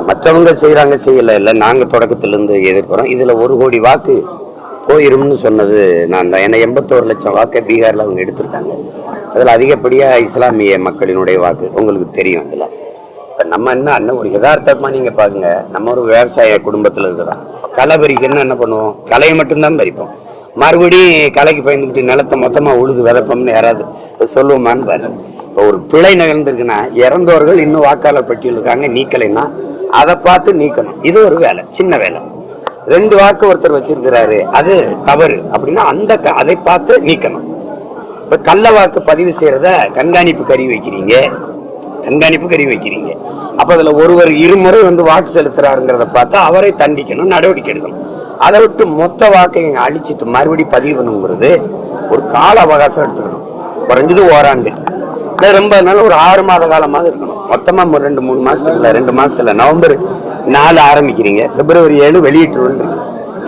மற்றவங்க செய்யறாங்க செய்யல இல்ல, நாங்க தொடக்கத்துல இருந்து எதிர்க்கிறோம். இதுல 1 கோடி வாக்கு போயிரும்னு சொன்னது நான் தான். ஏன்னா 81 லட்சம் வாக்கை பீகார்ல அவங்க எடுத்திருக்காங்க. அதுல அதிகப்படியா இஸ்லாமிய மக்களினுடைய வாக்கு உங்களுக்கு தெரியும். இதுல இப்ப நம்ம என்ன ஒரு யதார்த்தமா நீங்க பாருங்க, நம்ம ஒரு விவசாய குடும்பத்துல இருக்கிறோம். களை பறிக்கணும்னு என்ன பண்ணுவோம்? களையை மட்டும்தான் பறிப்போம். மறுபடியும் களைக்கு பயந்துக்கிட்டு நிலத்தை மொத்தமா உழுது விதைப்போம்னு யாராவது சொல்லுவோமான்னு பாருங்க. இப்போ ஒரு பிழை நிகழ்ந்திருக்குன்னா இறந்தவர்கள் இன்னும் வாக்காளர் பட்டியல் இருக்காங்க, நீக்கலைன்னா அதை பார்த்து நீக்கணும். இது ஒரு வேலை, சின்ன வேலை. 2 வாக்கு ஒருத்தர் வச்சிருக்கிறாரு, அது தவறு அப்படின்னா அதை பார்த்து நீக்கணும். இப்ப கள்ள வாக்கு பதிவு செய்யறத கண்காணிப்பு கருவி வைக்கிறீங்க. அப்ப அதுல ஒருவர் 2 முறை வாக்கு செலுத்துறாருங்கிறத பார்த்தா அவரை தண்டிக்கணும், நடவடிக்கை எடுக்கணும். அதை விட்டு மொத்த வாக்கை அழிச்சிட்டு மறுபடியும் பதிவு பண்ணுங்கிறது ஒரு கால அவகாசம் எடுத்துக்கணும். குறைஞ்சது ஓராண்டு, ரொம்ப நாள் ஒரு 6 மாத காலமாக இருக்கணும். மொத்தமா 2-3 மாசத்துக்குள்ள 2 மாசத்துல நவம்பர் 4 ஆரம்பிக்கிறீங்க, பிப்ரவரி 7 வெளியிட்டு